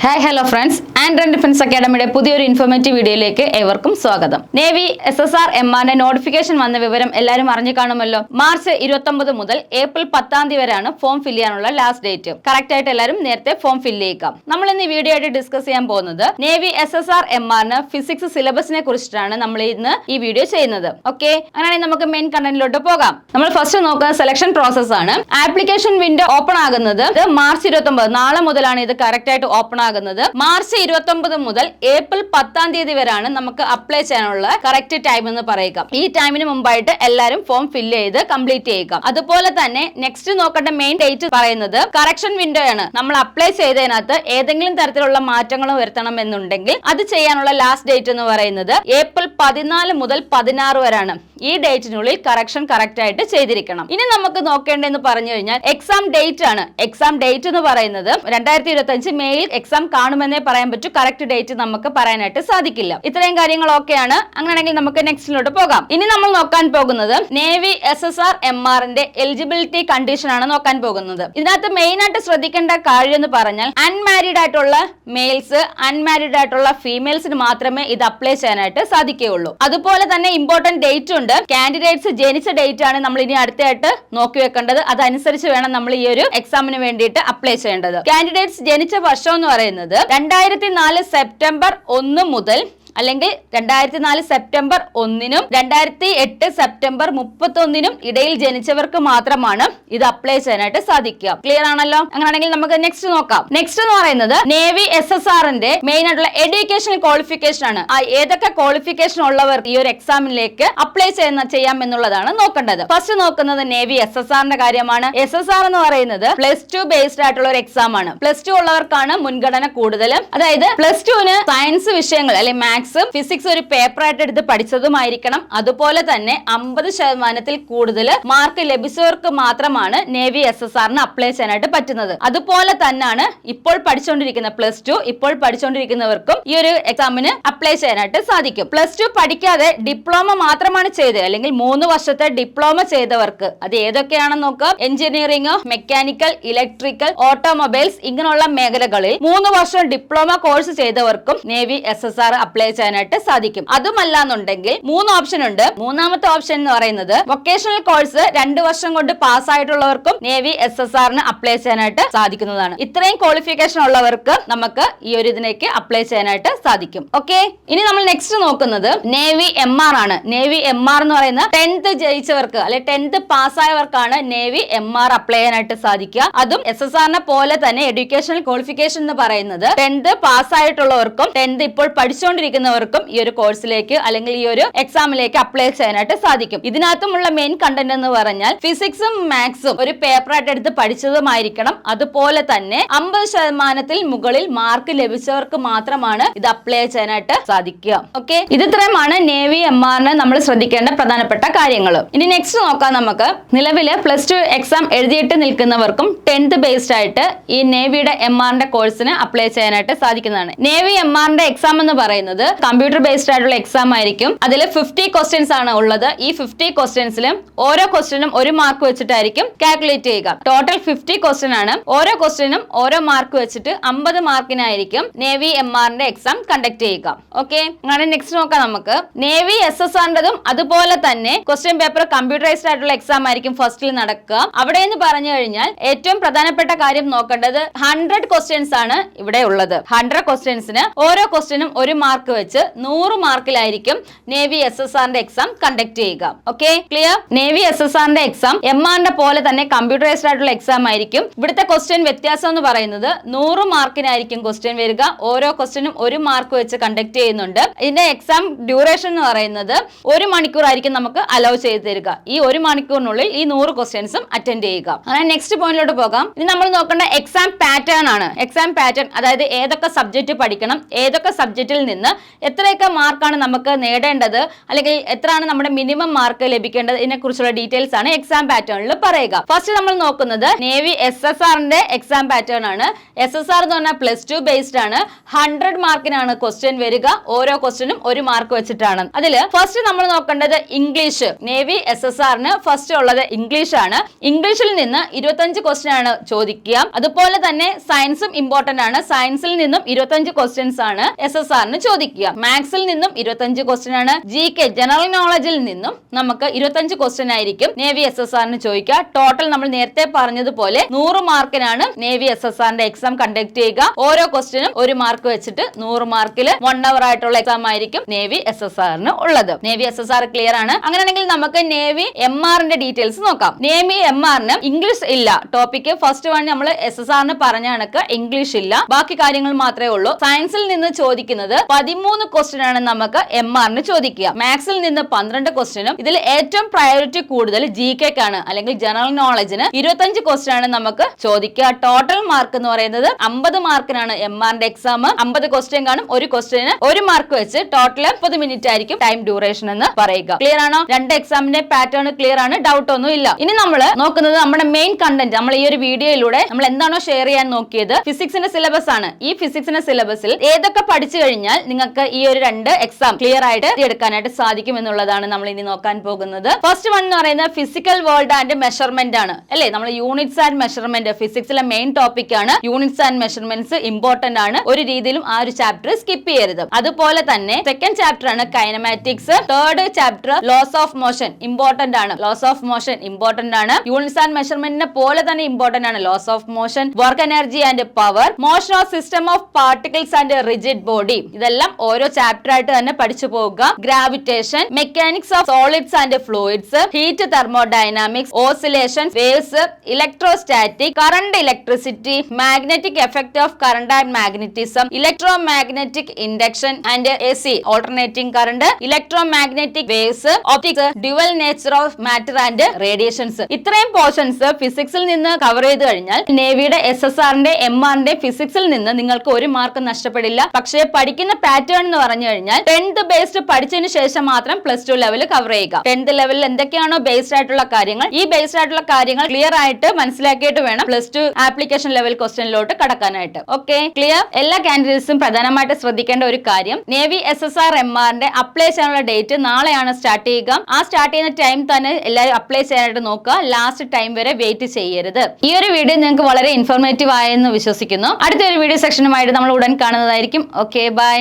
Hi hello friends, and defence അക്കാഡമിയുടെ പുതിയൊരു informative വീഡിയോയിലേക്ക് ഏവർക്കും സ്വാഗതം. നേവി SSR MRന്റെ നോട്ടിഫിക്കേഷൻ വന്ന വിവരം എല്ലാവരും അറിഞ്ഞു കാണുമല്ലോ. മാർച്ച് 29 മുതൽ ഏപ്രിൽ 10 വരെയാണ് ഫോം ഫില്ല് ചെയ്യാനുള്ള ലാസ്റ്റ് ഡേറ്റ്. കറക്റ്റ് ആയിട്ട് എല്ലാവരും നേരത്തെ ഫോം ഫില്ല് ചെയ്യുക. നമ്മൾ ഇന്ന് ഈ വീഡിയോ ആയിട്ട് ഡിസ്കസ് ചെയ്യാൻ പോകുന്നത് നേവി SSR MRന് ഫിസിക്സ് സിലബസിനെ കുറിച്ചിട്ടാണ് നമ്മൾ ഇന്ന് ഈ വീഡിയോ ചെയ്യുന്നത്. ഓക്കെ, അങ്ങനെയാണെങ്കിൽ നമുക്ക് മെയിൻ കണ്ടന്റിലോട്ട് പോകാം. നമ്മൾ ഫസ്റ്റ് നോക്കുന്നത് സെലക്ഷൻ പ്രോസസ് ആണ്. ആപ്ലിക്കേഷൻ വിൻഡോ ഓപ്പൺ ആകുന്നത് മാർച്ച് 29, നാളെ മുതലാണ് ഇത് കറക്റ്റ് ആയിട്ട് ഓപ്പൺ ആകുന്നത്. മാർച്ച് 29 മുതൽ ഏപ്രിൽ 10 വരെയാണ് നമുക്ക് അപ്ലൈ ചെയ്യാനുള്ള കറക്റ്റ് ടൈം എന്ന് പറയുക. ഈ ടൈമിന് മുമ്പായിട്ട് എല്ലാവരും ഫോം ഫില്ല് ചെയ്ത് കംപ്ലീറ്റ് ചെയ്യുക. അതുപോലെ തന്നെ നെക്സ്റ്റ് നോക്കേണ്ട മെയിൻ ഡേറ്റ് പറയുന്നത് കറക്ഷൻ വിൻഡോ ആണ്. നമ്മൾ അപ്ലൈ ചെയ്തതിനകത്ത് ഏതെങ്കിലും തരത്തിലുള്ള മാറ്റങ്ങൾ വരുത്തണം എന്നുണ്ടെങ്കിൽ അത് ചെയ്യാനുള്ള ലാസ്റ്റ് ഡേറ്റ് എന്ന് പറയുന്നത് ഏപ്രിൽ 14 മുതൽ 16 വരെയാണ്. ഈ ഡേറ്റിനുള്ളിൽ കറക്ഷൻ കറക്റ്റ് ആയിട്ട് ചെയ്തിരിക്കണം. ഇനി നമുക്ക് നോക്കേണ്ടതെന്ന് പറഞ്ഞു കഴിഞ്ഞാൽ എക്സാം ഡേറ്റ് ആണ്. എക്സാം ഡേറ്റ് എന്ന് പറയുന്നത് 2025 മെയിൽ എക്സാം കാണുമെന്നേ പറയാൻ പറ്റൂ. കറക്റ്റ് ഡേറ്റ് നമുക്ക് പറയാനായിട്ട് സാധിക്കില്ല. ഇത്രയും കാര്യങ്ങളൊക്കെയാണ്. അങ്ങനെയാണെങ്കിൽ നമുക്ക് നെക്സ്റ്റിലോട്ട് പോകാം. ഇനി നമ്മൾ നോക്കാൻ പോകുന്നത് നേവി SSR MRന്റെ എലിജിബിലിറ്റി കണ്ടീഷൻ ആണ് നോക്കാൻ പോകുന്നത്. ഇതിനകത്ത് മെയിൻ ആയിട്ട് ശ്രദ്ധിക്കേണ്ട കാര്യം എന്ന് പറഞ്ഞാൽ അൺമാരീഡ് ആയിട്ടുള്ള മെയിൽസ്, അൺമാരീഡ് ആയിട്ടുള്ള ഫീമെയിൽസിന് മാത്രമേ ഇത് അപ്ലൈ ചെയ്യാനായിട്ട് സാധിക്കുകയുള്ളൂ. അതുപോലെ തന്നെ ഇമ്പോർട്ടന്റ് ഡേറ്റ് ഉണ്ട്. കാൻഡിഡേറ്റ്സ് ജനിച്ച ഡേറ്റ് ആണ് നമ്മൾ ഇനി അടുത്തായിട്ട് നോക്കി വെക്കേണ്ടത്. അതനുസരിച്ച് വേണം നമ്മൾ ഈ ഒരു എക്സാമിന് വേണ്ടിയിട്ട് അപ്ലൈ ചെയ്യേണ്ടത്. കാൻഡിഡേറ്റ്സ് ജനിച്ച വർഷം എന്ന് പറയുന്നത് 2004 സെപ്റ്റംബർ 1 മുതൽ അല്ലെങ്കിൽ 2004 സെപ്റ്റംബർ 1-നും 2008 സെപ്റ്റംബർ 31-നും ഇടയിൽ ജനിച്ചവർക്ക് മാത്രമാണ് ഇത് അപ്ലൈ ചെയ്യാനായിട്ട് സാധിക്കുക. ക്ലിയർ ആണല്ലോ? അങ്ങനെയാണെങ്കിൽ നമുക്ക് നെക്സ്റ്റ് നോക്കാം. നെക്സ്റ്റ് എന്ന് പറയുന്നത് നേവി SSRന്റെ മെയിൻ ആയിട്ടുള്ള എഡ്യൂക്കേഷൻ ക്വാളിഫിക്കേഷൻ ആണ്. ഏതൊക്കെ ക്വാളിഫിക്കേഷൻ ഉള്ളവർ ഈ ഒരു എക്സാമിലേക്ക് അപ്ലൈ ചെയ്യാം എന്നുള്ളതാണ് നോക്കേണ്ടത്. ഫസ്റ്റ് നോക്കുന്നത് നേവി SSRന്റെ കാര്യമാണ്. SSR എന്ന് പറയുന്നത് +2 ബേസ്ഡ് ആയിട്ടുള്ള ഒരു എക്സാം ആണ്. +2 ഉള്ളവർക്കാണ് മുൻഗണന കൂടുതൽ. അതായത് +2-ന് സയൻസ് വിഷയങ്ങൾ അല്ലെങ്കിൽ ഫിസിക്സ് ഒരു പേപ്പർ ആയിട്ട് എടുത്ത് പഠിച്ചതുമായിരിക്കണം. അതുപോലെ തന്നെ 50% കൂടുതൽ മാർക്ക് ലഭിച്ചവർക്ക് മാത്രമാണ് നേവി SSRന് അപ്ലൈ ചെയ്യാനായിട്ട് പറ്റുന്നത്. അതുപോലെ തന്നെയാണ് ഇപ്പോൾ പഠിച്ചുകൊണ്ടിരിക്കുന്ന +2 ഇപ്പോൾ പഠിച്ചുകൊണ്ടിരിക്കുന്നവർക്കും ഈ ഒരു എക്സാമിന് അപ്ലൈ ചെയ്യാനായിട്ട് സാധിക്കും. +2 പഠിക്കാതെ ഡിപ്ലോമ മാത്രമാണ് ചെയ്തത് അല്ലെങ്കിൽ 3 വർഷത്തെ ഡിപ്ലോമ ചെയ്തവർക്ക് അത് ഏതൊക്കെയാണെന്ന് നോക്കാം. എഞ്ചിനീയറിംഗ്, മെക്കാനിക്കൽ, ഇലക്ട്രിക്കൽ, ഓട്ടോമൊബൈൽസ് ഇങ്ങനെയുള്ള മേഖലകളിൽ 3 വർഷം ഡിപ്ലോമ കോഴ്സ് ചെയ്തവർക്കും നേവി SSR അപ്ലൈ ചെയ്യാനായിട്ട് സാധിക്കും. അതുമല്ലാന്നുണ്ടെങ്കിൽ 3 ഓപ്ഷൻ ഉണ്ട്. മൂന്നാമത്തെ ഓപ്ഷൻ എന്ന് പറയുന്നത് വൊക്കേഷണൽ കോഴ്സ് 2 വർഷം കൊണ്ട് പാസ്സായിട്ടുള്ളവർക്കും നേവി SSRന് അപ്ലൈ ചെയ്യാനായിട്ട് സാധിക്കുന്നതാണ്. ഇത്രയും ക്വാളിഫിക്കേഷൻ ഉള്ളവർക്ക് നമുക്ക് ഈ ഒരു ഇതിലേക്ക് അപ്ലൈ ചെയ്യാനായിട്ട് സാധിക്കും. ഓക്കെ, ഇനി നമ്മൾ നെക്സ്റ്റ് നോക്കുന്നത് നേവി MR ആണ്. നേവി MR എന്ന് പറയുന്ന 10th ജയിച്ചവർക്ക് അല്ലെ 10th പാസ്സായവർക്കാണ് നേവി MR അപ്ലൈ ചെയ്യാനായിട്ട് സാധിക്കുക. അതും SSRനെ പോലെ തന്നെ എഡ്യൂക്കേഷണൽ ക്വാളിഫിക്കേഷൻ എന്ന് പറയുന്നത് 10th പാസ്സായിട്ടുള്ളവർക്കും 10th ഇപ്പോൾ പഠിച്ചുകൊണ്ടിരിക്കുന്നവർക്കും ഈ ഒരു കോഴ്സിലേക്ക് അല്ലെങ്കിൽ ഈ ഒരു എക്സാമിലേക്ക് അപ്ലൈ ചെയ്യാനായിട്ട് സാധിക്കും. ഇതിനകത്തുമുള്ള മെയിൻ കണ്ടന്റ് എന്ന് പറഞ്ഞാൽ ഫിസിക്സും മാത്സും ഒരു പേപ്പർ ആയിട്ട് എടുത്ത് പഠിച്ചതുമായിരിക്കണം. അതുപോലെ തന്നെ 50% മുകളിൽ മാർക്ക് ലഭിച്ചവർക്ക് മാത്രമാണ് ഇത് അപ്ലൈ ചെയ്യാനായിട്ട് സാധിക്കുക. ഓക്കെ, ഇത് ഇത്രയുമാണ് നേവി MRന് നമ്മൾ ശ്രദ്ധിക്കേണ്ട പ്രധാനപ്പെട്ട കാര്യങ്ങൾ. ഇനി നെക്സ്റ്റ് നോക്കാം. നമുക്ക് നിലവില് +2 എക്സാം എഴുതിയിട്ട് നിൽക്കുന്നവർക്കും 10th ബേസ്ഡ് ആയിട്ട് ഈ നേവിയുടെ MRന്റെ കോഴ്സിന് അപ്ലൈ ചെയ്യാനായിട്ട് സാധിക്കുന്നതാണ്. നേവി MRന്റെ എക്സാം എന്ന് പറയുന്നത് കമ്പ്യൂട്ടർ ബേസ്ഡ് ആയിട്ടുള്ള എക്സാം ആയിരിക്കും. അതിൽ 50 ക്വസ്റ്റ്യൻസ് ആണ് ഉള്ളത്. ഈ 50 ക്വസ്റ്റ്യൻസിലും ഓരോ ക്വസ്റ്റ്യനും 1 മാർക്ക് വെച്ചിട്ടായിരിക്കും കാൽക്കുലേറ്റ് ചെയ്യുക. ടോട്ടൽ 50 ക്വസ്റ്റ്യൻ ആണ്. ഓരോ ക്വസ്റ്റ്യനും ഓരോ മാർക്ക് വെച്ചിട്ട് 50 മാർക്കിനായിരിക്കും നേവി MRന്റെ എക്സാം കണ്ടക്ട് ചെയ്യുക. ഓക്കെ, അങ്ങനെ നെക്സ്റ്റ് നോക്കാം. നമുക്ക് നേവി SSRന്റെതും അതുപോലെ തന്നെ ക്വസ്റ്റ്യൻ പേപ്പർ കമ്പ്യൂട്ടറൈസ്ഡ് ആയിട്ടുള്ള എക്സാം ആയിരിക്കും ഫസ്റ്റിൽ നടക്കുക. അവിടെ എന്ന് പറഞ്ഞു കഴിഞ്ഞാൽ ഏറ്റവും പ്രധാനപ്പെട്ട കാര്യം നോക്കേണ്ടത് 100 ക്വസ്റ്റ്യൻസ് ആണ് ഇവിടെ ഉള്ളത്. 100 ക്വസ്റ്റ്യൻസിന് ഓരോ ക്വസ്റ്റ്യനും 1 മാർക്ക് വെച്ച് 100 മാർക്കിലായിരിക്കും നേവി SSRന്റെ എക്സാം കണ്ടക്ട് ചെയ്യുക. Okay, clear? നേവി SSRന്റെ എക്സാം MRന്റെ പോലെ തന്നെ കമ്പ്യൂട്ടറൈസ്ഡ് ആയിട്ടുള്ള എക്സാം ആയിരിക്കും. ഇവിടുത്തെ ക്വസ്റ്റ്യൻ വ്യത്യാസം എന്ന് പറയുന്നത് 100 മാർക്കിനായിരിക്കും ക്വസ്റ്റ്യൻ വരിക. ഓരോ ക്വസ്റ്റ്യനും 1 മാർക്ക് വെച്ച് കണ്ടക്ട് ചെയ്യുന്നുണ്ട്. ഇതിന്റെ എക്സാം ഡ്യൂറേഷൻ എന്ന് പറയുന്നത് 1 മണിക്കൂർ ആയിരിക്കും നമുക്ക് അലൗ ചെയ്ത് തരിക. ഈ 1 മണിക്കൂറിനുള്ളിൽ ഈ 100 ക്വസ്റ്റ്യൻസും അറ്റൻഡ് ചെയ്യുക. അങ്ങനെ നെക്സ്റ്റ് പോയിന്റിലോട്ട് പോകാം. ഇനി നമ്മൾ നോക്കേണ്ട എക്സാം പാറ്റേൺ ആണ്. എക്സാം പാറ്റേൺ അതായത് ഏതൊക്കെ സബ്ജക്ട് പഠിക്കണം, ഏതൊക്കെ സബ്ജക്റ്റിൽ നിന്ന് എത്രയൊക്കെ മാർക്കാണ് നമുക്ക് നേടേണ്ടത്, അല്ലെങ്കിൽ എത്രയാണ് നമ്മുടെ മിനിമം മാർക്ക് ലഭിക്കേണ്ടത്, ഇതിനെക്കുറിച്ചുള്ള ഡീറ്റെയിൽസ് ആണ് എക്സാം പാറ്റേണിൽ പറയുക. ഫസ്റ്റ് നമ്മൾ നോക്കുന്നത് നേവി SSRന്റെ എക്സാം പാറ്റേൺ ആണ്. SSR എന്ന് പറഞ്ഞാൽ +2 ബേസ്ഡ് ആണ്. 100 മാർക്കിനാണ് ക്വസ്റ്റ്യൻ വരിക. ഓരോ ക്വസ്റ്റ്യനും 1 മാർക്ക് വെച്ചിട്ടാണ്. അതിൽ ഫസ്റ്റ് നമ്മൾ നോക്കേണ്ടത് ഇംഗ്ലീഷ്. നേവി SSRന് ഫസ്റ്റ് ഉള്ളത് ഇംഗ്ലീഷ് ആണ്. ഇംഗ്ലീഷിൽ നിന്ന് 25 ക്വസ്റ്റ്യൻ ആണ് ചോദിക്കുക. അതുപോലെ തന്നെ സയൻസും ഇമ്പോർട്ടന്റ് ആണ്. സയൻസിൽ നിന്നും 25 ക്വസ്റ്റ്യൻസ് ആണ് SSRന് ചോദിക്കുക. മാത്സിൽ നിന്നും 25 ക്വസ്റ്റ്യൻ ആണ്. GK ജനറൽ നോളജിൽ നിന്നും നമുക്ക് 25 ക്വസ്റ്റ്യൻ ആയിരിക്കും നേവി SSRന് ചോദിക്കുക. ടോട്ടൽ നമ്മൾ നേരത്തെ പറഞ്ഞതുപോലെ 100 മാർക്കിനാണ് നേവി SSRന്റെ എക്സാം കണ്ടക്ട് ചെയ്യുക. ഓരോ ക്വസ്റ്റ്യനും 1 മാർക്ക് വെച്ചിട്ട് 100 മാർക്കിൽ 1 അവർ ആയിട്ടുള്ള എക്സാം ആയിരിക്കും നേവി SSRന് ഉള്ളത്. നേവി SSR ക്ലിയർ ആണ്. അങ്ങനെയാണെങ്കിൽ നമുക്ക് നേവി MRന്റെ ഡീറ്റെയിൽസ് നോക്കാം. നേവി MRന് ഇംഗ്ലീഷ് ഇല്ല. ടോപ്പിക് ഫസ്റ്റ് വൺ നമ്മൾ SSRന് പറഞ്ഞ കണക്ക് ഇംഗ്ലീഷ് ഇല്ല, ബാക്കി കാര്യങ്ങൾ മാത്രമേ ഉള്ളൂ. സയൻസിൽ നിന്ന് ചോദിക്കുന്നത് 13 ക്വസ്റ്റ്യൻ ആണ് നമുക്ക് MRന് ചോദിക്കുക. മാത്സിൽ നിന്ന് 12 ക്വസ്റ്റ്യനും ഇതിൽ ഏറ്റവും പ്രയോറിറ്റി കൂടുതൽ GK ക്കാണ്, അല്ലെങ്കിൽ ജനറൽ നോളജിന് 25 ക്വസ്റ്റ്യൻ ആണ് നമുക്ക് ചോദിക്കുക. ടോട്ടൽ മാർക്ക് എന്ന് പറയുന്നത് 50 മാർക്കിനാണ് MRന്റെ എക്സാം. 50 ക്വസ്റ്റ്യൻ കാണും. ഒരു ക്വസ്റ്റ്യന് 1 മാർക്ക് വെച്ച് ടോട്ടൽ 30 മിനിറ്റ് ആയിരിക്കും ടൈം ഡ്യൂറേഷൻ എന്ന് പറയുക. ക്ലിയർ ആണോ? രണ്ട് എക്സാമിന്റെ പാറ്റേൺ ക്ലിയർ ആണ്, ഡൗട്ട് ഒന്നും ഇല്ല. ഇനി നമ്മൾ നോക്കുന്നത് നമ്മുടെ മെയിൻ കണ്ടന്റ്. നമ്മൾ ഈ ഒരു വീഡിയോയിലൂടെ നമ്മൾ എന്താണോ ഷെയർ ചെയ്യാൻ നോക്കിയത് ഫിസിക്സിന്റെ സിലബസ് ആണ്. ഈ ഫിസിക്സിന്റെ സിലബസിൽ ഏതൊക്കെ പഠിച്ചു കഴിഞ്ഞാൽ നിങ്ങൾക്ക് ഈ ഒരു 2 എക്സാം ക്ലിയർ ആയിട്ട് എടുക്കാനായിട്ട് സാധിക്കും എന്നുള്ളതാണ് നമ്മൾ ഇനി നോക്കാൻ പോകുന്നത്. ഫസ്റ്റ് വൺ എന്ന് പറയുന്നത് ഫിസിക്കൽ വേൾഡ് ആൻഡ് മെഷർമെന്റ് ആണ് അല്ലേ. നമ്മൾ യൂണിറ്റ്സ് ആൻഡ് മെഷർമെന്റ് ഫിസിക്സിലെ മെയിൻ ടോപ്പിക് ആണ്. യൂണിറ്റ്സ് ആൻഡ് മെഷർമെന്റ്സ് ഇമ്പോർട്ടന്റ് ആണ്. ഒരു രീതിയിലും ആ ഒരു ചാപ്റ്റർ സ്കിപ്പ് ചെയ്യരുത്. അതുപോലെ തന്നെ സെക്കൻഡ് ചാപ്റ്റർ ആണ് kinematics. Third chapter laws of motion important ആണ്. ലോസ് ഓഫ് മോഷൻ ഇമ്പോർട്ടന്റ് ആണ്. യൂണിറ്റ്സ് ആൻഡ് മെഷർമെന്റിനെ പോലെ തന്നെ ഇമ്പോർട്ടന്റ് ആണ് laws of motion, work energy and power, motion of system of particles and rigid body. ഇതെല്ലാം ഓരോ chapter ആയിട്ട് തന്നെ പഠിച്ചു പോകുക. Gravitation, mechanics of solids and fluids, heat, thermodynamics, oscillation, waves, electrostatic, current, electricity, magnetic effect of current and magnetism, electromagnetic induction and AC alternating current, electromagnetic waves, optics, dual nature of matter and radiations. ഇത്രയും portions ഫിസിക്സിൽ നിന്ന് cover ചെയ്ത് കഴിഞ്ഞാൽ നേവിയുടെ SSRന്റെ MRന്റെ ഫിസിക്സിൽ നിന്ന് നിങ്ങൾക്ക് 1 mark നഷ്ടപ്പെടില്ല. പക്ഷേ പഠിക്കുന്ന pattern എന്ന് പറഞ്ഞു കഴിഞ്ഞാൽ 10th ബേസ്ഡ് പഠിച്ചതിന് ശേഷം മാത്രം +2 ലെവൽ കവർ ചെയ്യുക. 10th ലെവലിൽ എന്തൊക്കെയാണോ ബേസ്ഡ് ആയിട്ടുള്ള കാര്യങ്ങൾ, ഈ ബേസ്ഡ് ആയിട്ടുള്ള കാര്യങ്ങൾ ക്ലിയർ ആയിട്ട് മനസ്സിലാക്കിയിട്ട് വേണം +2 ആപ്ലിക്കേഷൻ ലെവൽ ക്വസ്റ്റ്യനിലോട്ട് കടക്കാനായിട്ട്. Okay, clear? എല്ലാ കാൻഡിഡേറ്റ്സും പ്രധാനമായിട്ട് ശ്രദ്ധിക്കേണ്ട ഒരു കാര്യം, നേവി SSR MRന്റെ അപ്ലൈ ചെയ്യാനുള്ള ഡേറ്റ് നാളെയാണ് സ്റ്റാർട്ട് ചെയ്യുക. ആ സ്റ്റാർട്ട് ചെയ്യുന്ന ടൈം തന്നെ എല്ലാവരും അപ്ലൈ ചെയ്യാനായിട്ട് നോക്കുക. ലാസ്റ്റ് ടൈം വരെ വെയിറ്റ് ചെയ്യരുത്. ഈ ഒരു വീഡിയോ നിങ്ങൾക്ക് വളരെ ഇൻഫോർമേറ്റീവ് ആയെന്ന് വിശ്വസിക്കുന്നു. അടുത്തൊരു വീഡിയോ സെക്ഷനുമായിട്ട് നമ്മൾ ഉടൻ കാണുന്നതായിരിക്കും. Okay, by.